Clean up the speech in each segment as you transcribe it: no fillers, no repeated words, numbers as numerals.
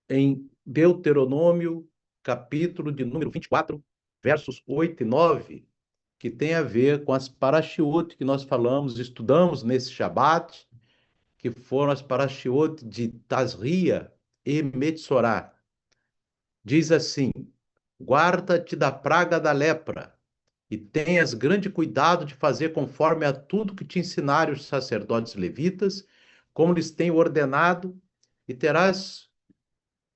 em Deuteronômio, capítulo de número 24, versos 8 e 9, que tem a ver com as parashiot que nós falamos, estudamos nesse Shabat, que foram as parashiot de Tazria e Metsorá. Diz assim: guarda-te da praga da lepra, e tenhas grande cuidado de fazer conforme a tudo que te ensinaram os sacerdotes levitas, como lhes tenho ordenado, e terás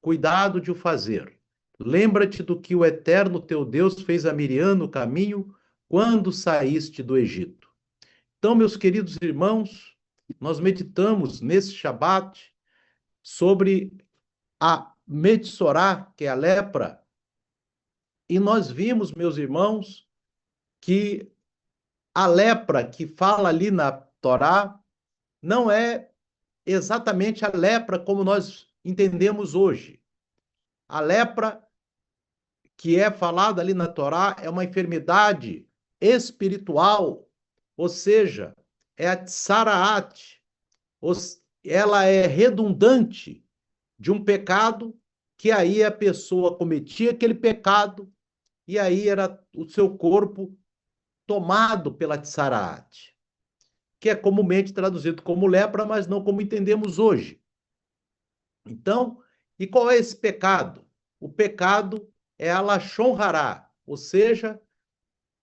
cuidado de o fazer. Lembra-te do que o Eterno teu Deus fez a Miriam no caminho quando saíste do Egito. Então, meus queridos irmãos, nós meditamos nesse Shabat sobre a Metsorá, que é a lepra, e nós vimos, meus irmãos, que a lepra que fala ali na Torá não é exatamente a lepra como nós entendemos hoje. A lepra que é falada ali na Torá é uma enfermidade espiritual, ou seja, é a tsaraat, ela é redundante de um pecado que aí a pessoa cometia aquele pecado e aí era o seu corpo tomado pela tsaraat, que é comumente traduzido como lepra, mas não como entendemos hoje. Então, e qual é esse pecado? O pecado é a lashon hará, ou seja,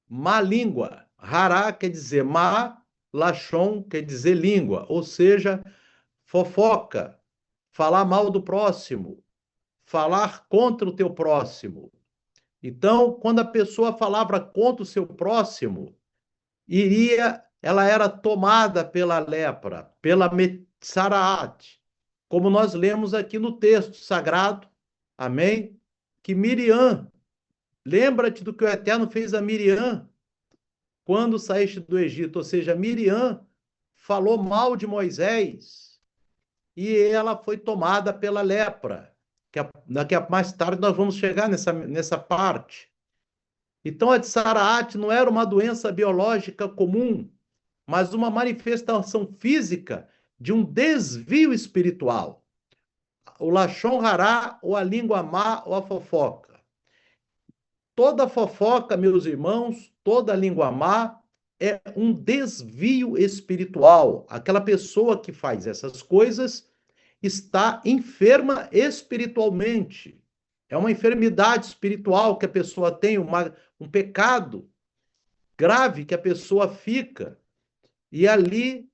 má língua. Hará quer dizer má, lashon quer dizer língua, ou seja, fofoca, falar mal do próximo, falar contra o teu próximo. Então, quando a pessoa falava contra o seu próximo, ela era tomada pela lepra, pela Metsaraat, como nós lemos aqui no texto sagrado, amém? Que Miriam, lembra-te do que o Eterno fez a Miriam quando saíste do Egito, ou seja, Miriam falou mal de Moisés e ela foi tomada pela lepra. Daqui a mais tarde nós vamos chegar nessa parte. Então, a Tsaraat não era uma doença biológica comum, mas uma manifestação física de um desvio espiritual. O Lashon Hará, ou a língua má, ou a fofoca. Toda fofoca, meus irmãos, toda língua má é um desvio espiritual. Aquela pessoa que faz essas coisas está enferma espiritualmente. É uma enfermidade espiritual que a pessoa tem, um pecado grave que a pessoa fica. E ali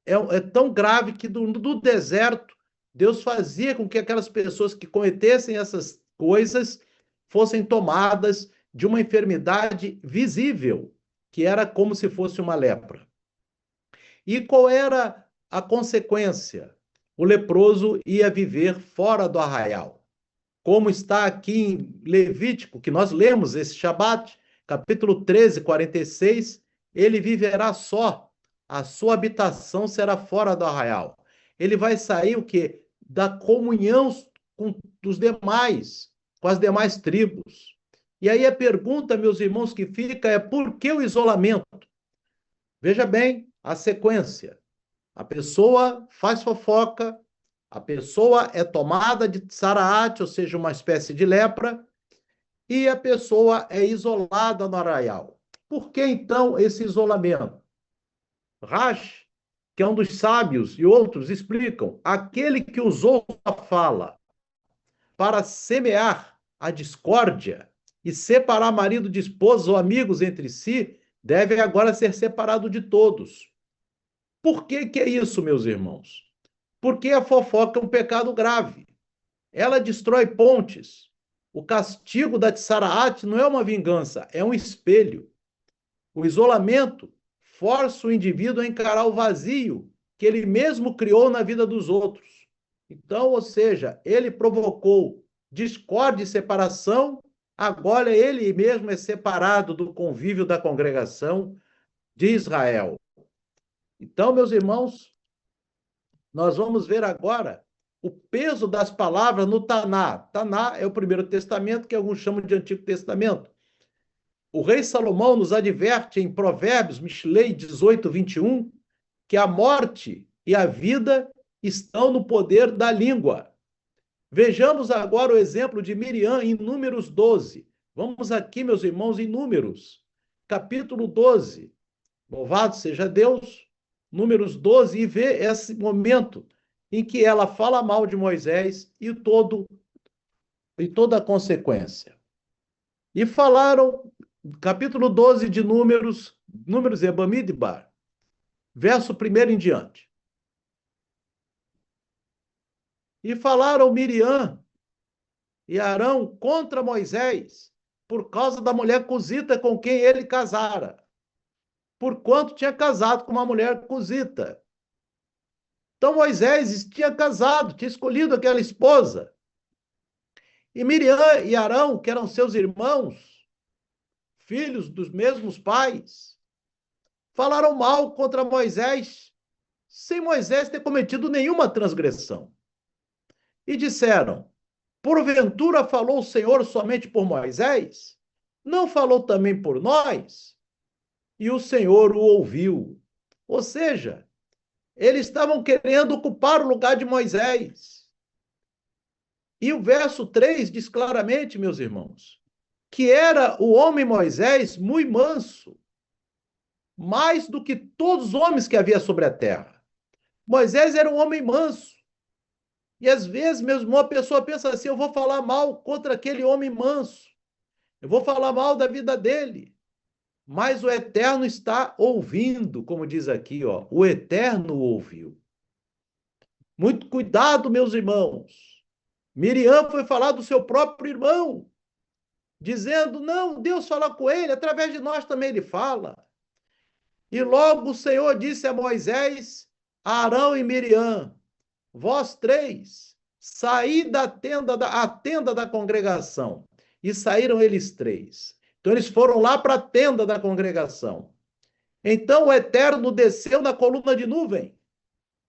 é tão grave que do deserto, Deus fazia com que aquelas pessoas que cometessem essas coisas fossem tomadas de uma enfermidade visível, que era como se fosse uma lepra. E qual era a consequência? O leproso ia viver fora do arraial. Como está aqui em Levítico, que nós lemos esse Shabat, capítulo 13, 46, ele viverá só, a sua habitação será fora do arraial. Ele vai sair o quê? Da comunhão com os demais, com as demais tribos. E aí a pergunta, meus irmãos, que fica é por que o isolamento? Veja bem a sequência. A pessoa faz fofoca, a pessoa é tomada de tsaraat, ou seja, uma espécie de lepra, e a pessoa é isolada no arraial. Por que então esse isolamento? Rash, que é um dos sábios, e outros explicam: aquele que usou a fala para semear a discórdia e separar marido de esposa ou amigos entre si, deve agora ser separado de todos. Por que é isso, meus irmãos? Porque a fofoca é um pecado grave. Ela destrói pontes. O castigo da Tsaraat não é uma vingança, é um espelho. O isolamento força o indivíduo a encarar o vazio que ele mesmo criou na vida dos outros. Então, ou seja, ele provocou discórdia e separação, agora ele mesmo é separado do convívio da congregação de Israel. Então, meus irmãos, nós vamos ver agora o peso das palavras no Taná. Taná é o Primeiro Testamento, que alguns chamam de Antigo Testamento. O rei Salomão nos adverte em Provérbios, Mishlei 18, 21, que a morte e a vida estão no poder da língua. Vejamos agora o exemplo de Miriam em Números 12. Vamos aqui, meus irmãos, em Números, capítulo 12. Louvado seja Deus. Números 12, e vê esse momento em que ela fala mal de Moisés e toda a consequência. E falaram, capítulo 12 de Números, Números é Bamidbar, verso 1 em diante. E falaram Miriam e Arão contra Moisés, por causa da mulher cusita com quem ele casara, porquanto tinha casado com uma mulher cusita. Então Moisés tinha casado, tinha escolhido aquela esposa. E Miriam e Arão, que eram seus irmãos, filhos dos mesmos pais, falaram mal contra Moisés, sem Moisés ter cometido nenhuma transgressão. E disseram: porventura falou o Senhor somente por Moisés? Não falou também por nós? E o Senhor o ouviu. Ou seja, eles estavam querendo ocupar o lugar de Moisés. E o verso 3 diz claramente, meus irmãos, que era o homem Moisés muito manso, mais do que todos os homens que havia sobre a terra. Moisés era um homem manso. E às vezes, meu irmão, a pessoa pensa assim: eu vou falar mal contra aquele homem manso, eu vou falar mal da vida dele. Mas o Eterno está ouvindo, como diz aqui, ó, o Eterno ouviu. Muito cuidado, meus irmãos. Miriam foi falar do seu próprio irmão, dizendo: não, Deus fala com ele, através de nós também ele fala. E logo o Senhor disse a Moisés, a Arão e Miriam: vós três, saí da tenda da congregação. E saíram eles três. Então eles foram lá para a tenda da congregação. Então o Eterno desceu na coluna de nuvem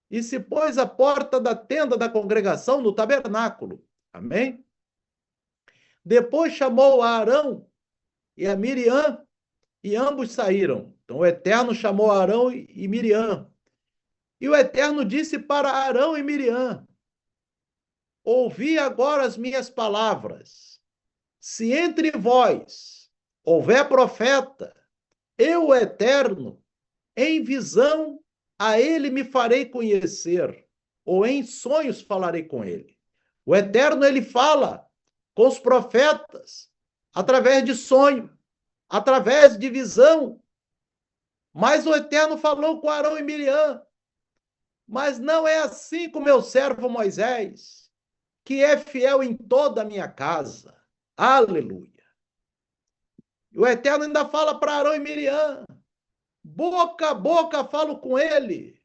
e se pôs à porta da tenda da congregação no tabernáculo. Amém? Depois chamou a Arão e a Miriam e ambos saíram. Então o Eterno chamou Arão e Miriam. E o Eterno disse para Arão e Miriam: ouvi agora as minhas palavras. Se entre vós houver profeta, eu, o Eterno, em visão a ele me farei conhecer, ou em sonhos falarei com ele. O Eterno, ele fala com os profetas através de sonho, através de visão. Mas o Eterno falou com Arão e Miriam. Mas não é assim com meu servo Moisés, que é fiel em toda a minha casa. Aleluia. E o Eterno ainda fala para Arão e Miriam, boca a boca falo com ele,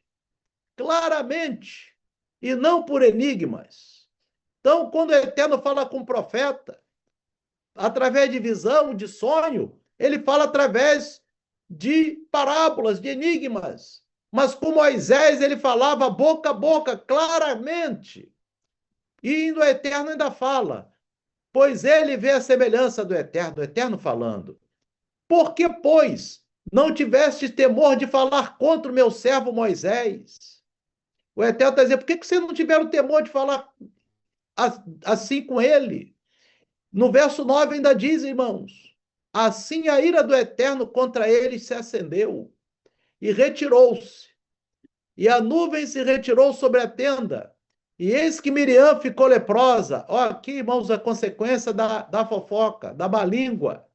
claramente, e não por enigmas. Então, quando o Eterno fala com o profeta, através de visão, de sonho, ele fala através de parábolas, de enigmas. Mas com Moisés ele falava boca a boca, claramente. E o Eterno ainda fala, pois ele vê a semelhança do Eterno falando. Por que, pois, não tiveste temor de falar contra o meu servo Moisés? O Eterno está dizendo, por que vocês não tiveram temor de falar assim com ele? No verso 9 ainda diz, irmãos, assim a ira do Eterno contra eles se acendeu e retirou-se. E a nuvem se retirou sobre a tenda. E eis que Miriam ficou leprosa. Ó, aqui, irmãos, a consequência da fofoca, da má língua.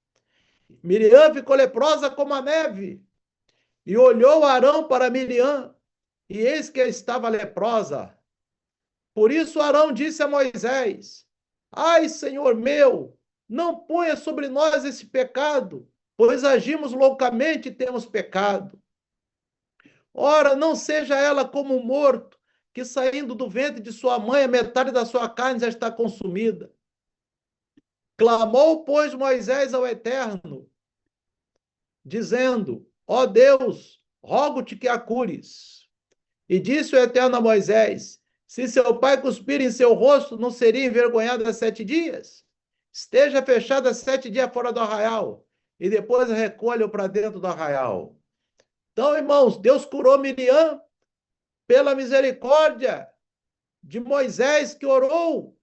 Miriam ficou leprosa como a neve. E olhou Arão para Miriam, e eis que estava leprosa. Por isso Arão disse a Moisés, ai, Senhor meu, não ponha sobre nós esse pecado, pois agimos loucamente e temos pecado. Ora, não seja ela como um morto, que saindo do ventre de sua mãe, a metade da sua carne já está consumida. Clamou, pois, Moisés ao Eterno, dizendo, ó Deus, rogo-te que a cures. E disse o Eterno a Moisés, se seu pai cuspir em seu rosto, não seria envergonhado há 7 dias? Esteja fechada 7 dias fora do arraial, e depois recolha-o para dentro do arraial. Então, irmãos, Deus curou Miriam pela misericórdia de Moisés, que orou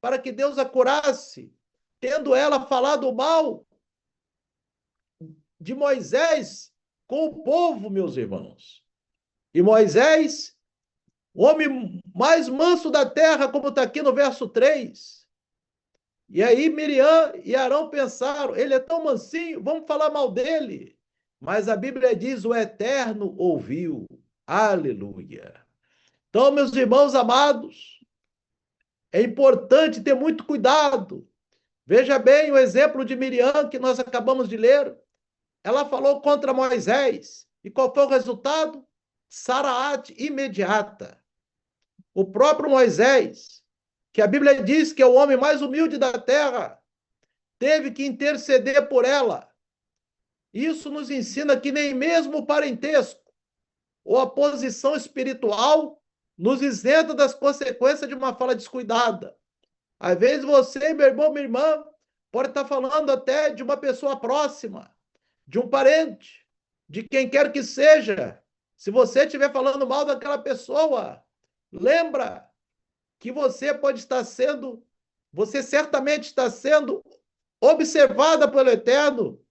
para que Deus a curasse, tendo ela falado mal de Moisés com o povo, meus irmãos. E Moisés, o homem mais manso da terra, como está aqui no verso 3. E aí Miriam e Arão pensaram, ele é tão mansinho, vamos falar mal dele. Mas a Bíblia diz, o Eterno ouviu. Aleluia. Então, meus irmãos amados, é importante ter muito cuidado. Veja bem o exemplo de Miriam que nós acabamos de ler. Ela falou contra Moisés. E qual foi o resultado? Saraate imediata. O próprio Moisés, que a Bíblia diz que é o homem mais humilde da terra, teve que interceder por ela. Isso nos ensina que nem mesmo o parentesco ou a posição espiritual nos isenta das consequências de uma fala descuidada. Às vezes você, meu irmão, minha irmã, pode estar falando até de uma pessoa próxima, de um parente, de quem quer que seja. Se você estiver falando mal daquela pessoa, lembra que você certamente está sendo observada pelo Eterno,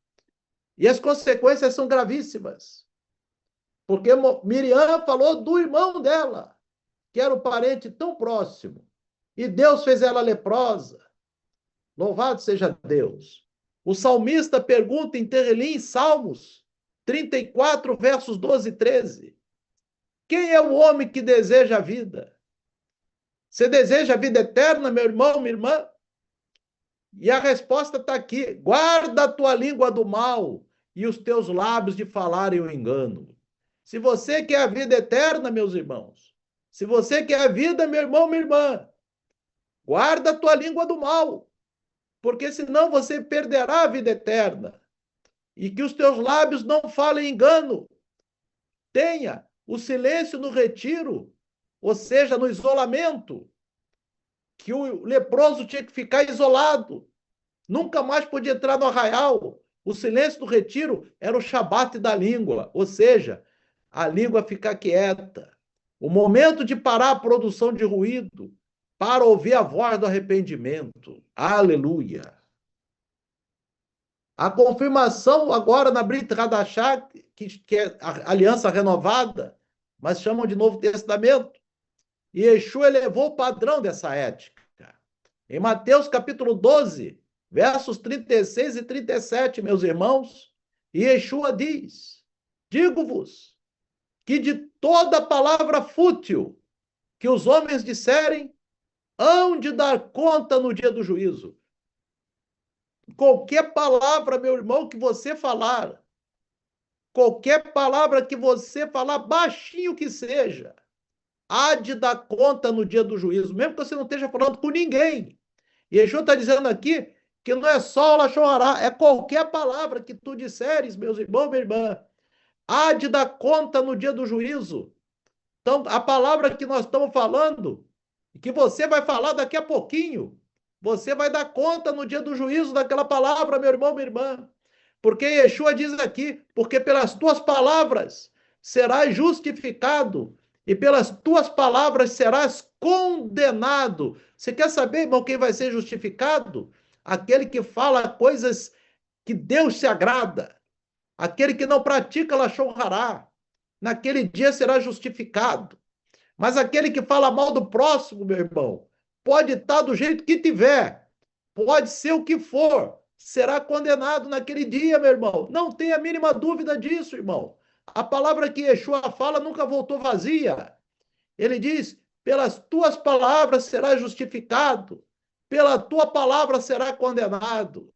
e as consequências são gravíssimas. Porque Miriam falou do irmão dela, que era um parente tão próximo, e Deus fez ela leprosa. Louvado seja Deus. O salmista pergunta em Salmos 34, versos 12 e 13. Quem é o homem que deseja a vida? Você deseja a vida eterna, meu irmão, minha irmã? E a resposta está aqui. Guarda a tua língua do mal e os teus lábios de falarem o engano. Se você quer a vida eterna, meus irmãos, se você quer a vida, meu irmão, minha irmã, guarda a tua língua do mal, porque senão você perderá a vida eterna. E que os teus lábios não falem engano. Tenha o silêncio no retiro, ou seja, no isolamento, que o leproso tinha que ficar isolado, nunca mais podia entrar no arraial. O silêncio do retiro era o shabat da língua, ou seja, a língua ficar quieta. O momento de parar a produção de ruído para ouvir a voz do arrependimento. Aleluia. A confirmação agora na Brit Hadashah, que é a aliança renovada, mas chamam de Novo Testamento. E Yeshua elevou o padrão dessa ética. Em Mateus capítulo 12, versos 36 e 37, meus irmãos, Yeshua diz, digo-vos que de toda palavra fútil que os homens disserem, hão de dar conta no dia do juízo. Qualquer palavra, meu irmão, que você falar, qualquer palavra que você falar, baixinho que seja, há de dar conta no dia do juízo, mesmo que você não esteja falando com ninguém. E Yeshua está dizendo aqui que não é só o Lashon Hará, é qualquer palavra que tu disseres, meus irmãos, minha irmã, há de dar conta no dia do juízo. Então, a palavra que nós estamos falando, que você vai falar daqui a pouquinho, você vai dar conta no dia do juízo daquela palavra, meu irmão, minha irmã. Porque Yeshua diz aqui, porque pelas tuas palavras serás justificado e pelas tuas palavras serás condenado. Você quer saber, irmão, quem vai ser justificado? Aquele que fala coisas que Deus se agrada. Aquele que não pratica Lashon Hará. Naquele dia será justificado. Mas aquele que fala mal do próximo, meu irmão, pode estar do jeito que tiver, pode ser o que for, será condenado naquele dia, meu irmão. Não tenha a mínima dúvida disso, irmão. A palavra que Yeshua fala nunca voltou vazia. Ele diz, pelas tuas palavras será justificado, pela tua palavra será condenado.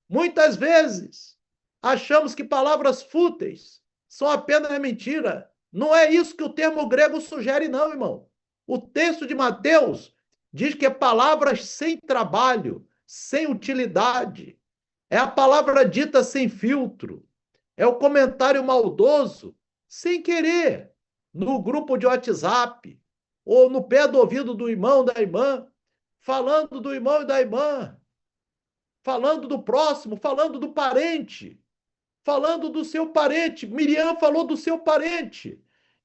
Muitas vezes, achamos que palavras fúteis são apenas mentira. Não é isso que o termo grego sugere, não, irmão. O texto de Mateus diz que é palavras sem trabalho, sem utilidade. É a palavra dita sem filtro. É o comentário maldoso, sem querer, no grupo de WhatsApp, ou no pé do ouvido do irmão, da irmã, falando do irmão e da irmã, falando do próximo, falando do parente, falando do seu parente. Miriam falou do seu parente.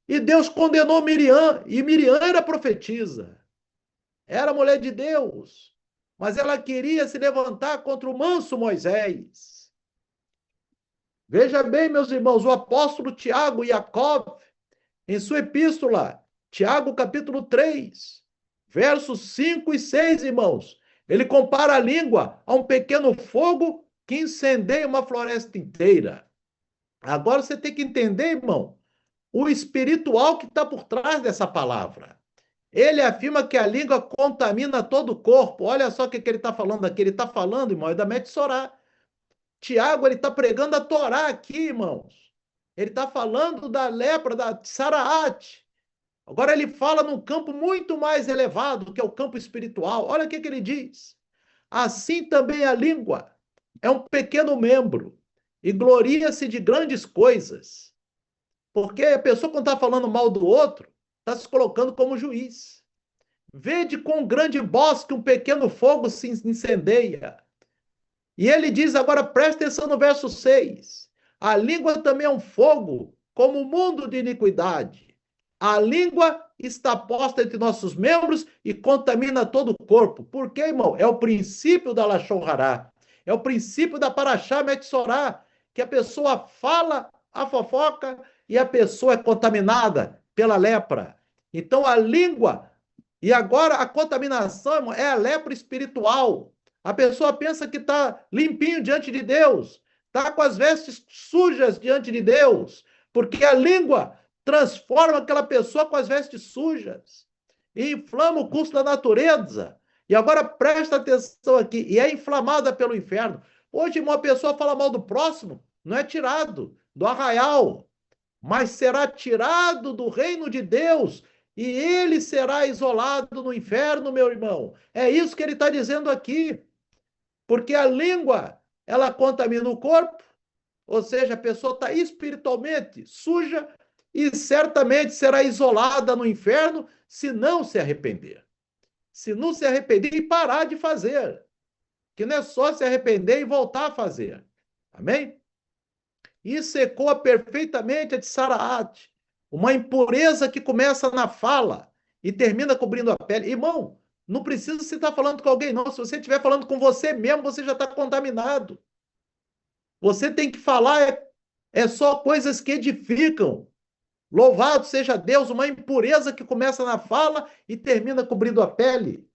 E Deus condenou Miriam. E Miriam era profetisa. Era mulher de Deus. mas ela queria se levantar contra o manso Moisés. Veja bem, meus irmãos, o apóstolo Tiago Jacob, em sua epístola, Tiago capítulo 3, versos 5 e 6, irmãos, ele compara a língua a um pequeno fogo que incendeia uma floresta inteira. Agora você tem que entender, irmão, o espiritual que está por trás dessa palavra. Ele afirma que a língua contamina todo o corpo. Olha só o que ele está falando aqui. Ele está falando, irmão, é da Metsorá. Tiago, ele está pregando a Torá aqui, irmãos. Ele está falando da lepra, da Tsaraate. Agora ele fala num campo muito mais elevado, que é o campo espiritual. Olha o que ele diz. Assim também a língua é um pequeno membro e gloria-se de grandes coisas. Porque a pessoa, quando está falando mal do outro, está se colocando como juiz. Vede com grande bosque um pequeno fogo se incendeia. E ele diz agora, presta atenção no verso 6. A língua também é um fogo, como o mundo de iniquidade. A língua está posta entre nossos membros e contamina todo o corpo. Por quê, irmão? É o princípio da Lashon Hará. É o princípio da Parashá Metzorá, que a pessoa fala a fofoca e a pessoa é contaminada pela lepra. Então a língua, e agora a contaminação, irmão, é a lepra espiritual. A pessoa pensa que está limpinho diante de Deus, está com as vestes sujas diante de Deus, porque a língua transforma aquela pessoa com as vestes sujas e inflama o curso da natureza. E agora presta atenção aqui, e é inflamada pelo inferno. Hoje, uma pessoa fala mal do próximo, não é tirado do arraial, mas será tirado do reino de Deus, e ele será isolado no inferno, meu irmão. É isso que ele está dizendo aqui. Porque a língua, ela contamina o corpo, ou seja, a pessoa está espiritualmente suja e certamente será isolada no inferno se não se arrepender. Se não se arrepender e parar de fazer. Que não é só se arrepender e voltar a fazer. Amém? Isso ecoa perfeitamente a de Saraate. Uma impureza que começa na fala e termina cobrindo a pele. Irmão, não precisa você estar falando com alguém, não. Se você estiver falando com você mesmo, você já está contaminado. Você tem que falar só coisas que edificam. Louvado seja Deus, uma impureza que começa na fala e termina cobrindo a pele.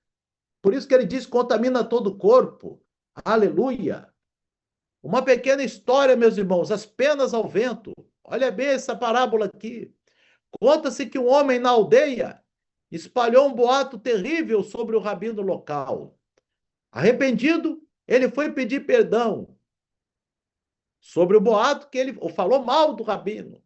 Por isso que ele diz, contamina todo o corpo. Aleluia. Uma pequena história, meus irmãos, as penas ao vento. Olha bem essa parábola aqui. Conta-se que um homem na aldeia espalhou um boato terrível sobre o rabino local. Arrependido, ele foi pedir perdão sobre o boato que ele falou mal do rabino.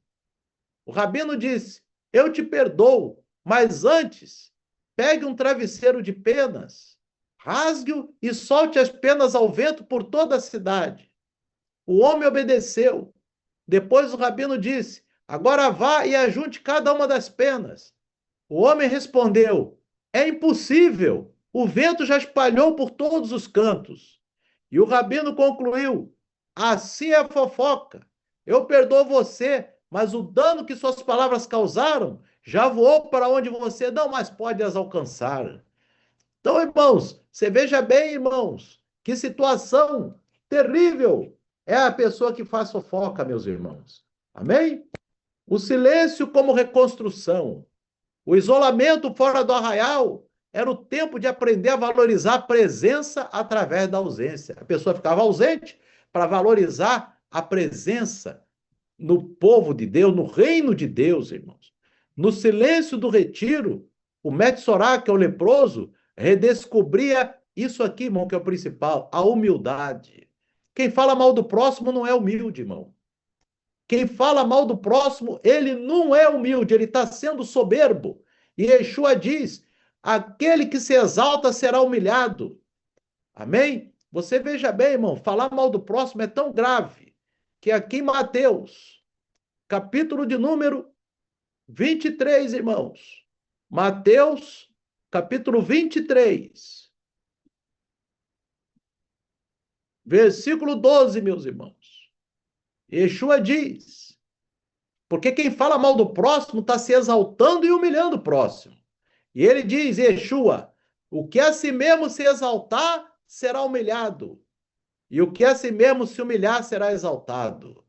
O rabino disse, eu te perdoo, mas antes, pegue um travesseiro de penas, rasgue-o e solte as penas ao vento por toda a cidade. O homem obedeceu. Depois o rabino disse, agora vá e ajunte cada uma das penas. O homem respondeu, é impossível, o vento já espalhou por todos os cantos. E o rabino concluiu, assim é a fofoca. Eu perdoo você, mas o dano que suas palavras causaram já voou para onde você não mais pode as alcançar. Então, irmãos, você veja bem, irmãos, que situação terrível é a pessoa que faz fofoca, meus irmãos. Amém? O silêncio como reconstrução. O isolamento fora do arraial era o tempo de aprender a valorizar a presença através da ausência. A pessoa ficava ausente para valorizar a presença no povo de Deus, no reino de Deus, irmãos. No silêncio do retiro, o Metsorá, que é o leproso, redescobria isso aqui, irmão, que é o principal, a humildade. Quem fala mal do próximo não é humilde, irmão. Quem fala mal do próximo, ele não é humilde, ele está sendo soberbo. E Yeshua diz, aquele que se exalta será humilhado. Amém? Você veja bem, irmão, falar mal do próximo é tão grave, que aqui em Mateus, capítulo de número 23, irmãos. Mateus, capítulo 23, versículo 12, meus irmãos. Yeshua diz, porque quem fala mal do próximo está se exaltando e humilhando o próximo. E ele diz, Yeshua, O que a si mesmo se exaltar, será humilhado. E o que a si mesmo se humilhar, será exaltado.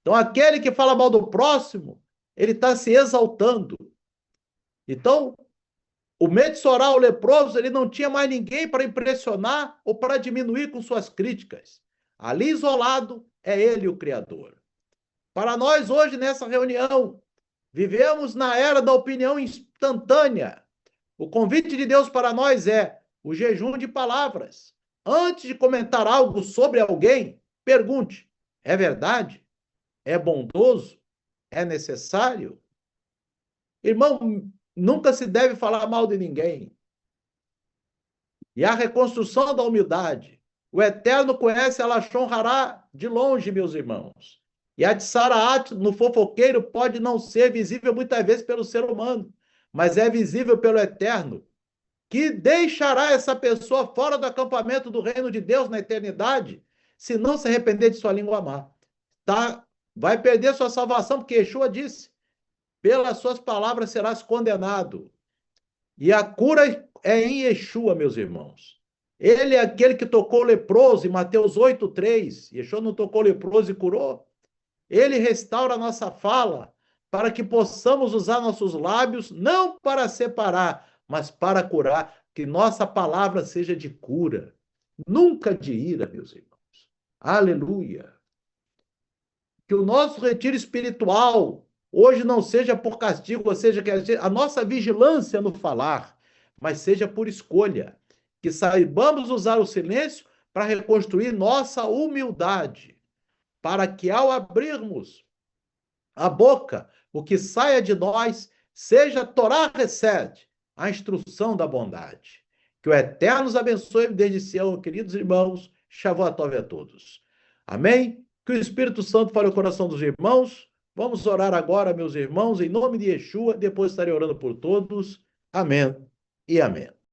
Então, aquele que fala mal do próximo, ele está se exaltando. Então, o Metsoral, o leproso, ele não tinha mais ninguém para impressionar ou para diminuir com suas críticas. Ali isolado, é ele o Criador. Para nós, hoje, nessa reunião, vivemos na era da opinião instantânea. O convite de Deus para nós é o jejum de palavras. Antes de comentar algo sobre alguém, pergunte: é verdade? É bondoso? É necessário? Irmão, nunca se deve falar mal de ninguém. E a reconstrução da humildade. O Eterno conhece a Lashon Hará de longe, meus irmãos. E a Tsaraat no fofoqueiro pode não ser visível muitas vezes pelo ser humano, mas é visível pelo Eterno, que deixará essa pessoa fora do acampamento do reino de Deus na eternidade, se não se arrepender de sua língua má. Tá? Vai perder sua salvação, porque Yeshua disse: pelas suas palavras serás condenado. E a cura é em Yeshua, meus irmãos. Ele é aquele que tocou o leproso em Mateus 8:3. Yeshua não tocou o leproso e curou. Ele restaura a nossa fala para que possamos usar nossos lábios não para separar, mas para curar. Que nossa palavra seja de cura, nunca de ira, meus irmãos. Aleluia. Que o nosso retiro espiritual hoje não seja por castigo, ou seja, que a nossa vigilância no falar, mas seja por escolha. Que saibamos usar o silêncio para reconstruir nossa humildade, para que ao abrirmos a boca, o que saia de nós seja Torá Hesed, a instrução da bondade. Que o Eterno nos abençoe desde Sião, queridos irmãos. Shavuot a todos. Amém? Que o Espírito Santo fale o coração dos irmãos. Vamos orar agora, meus irmãos, em nome de Yeshua. Depois estarei orando por todos. Amém e amém.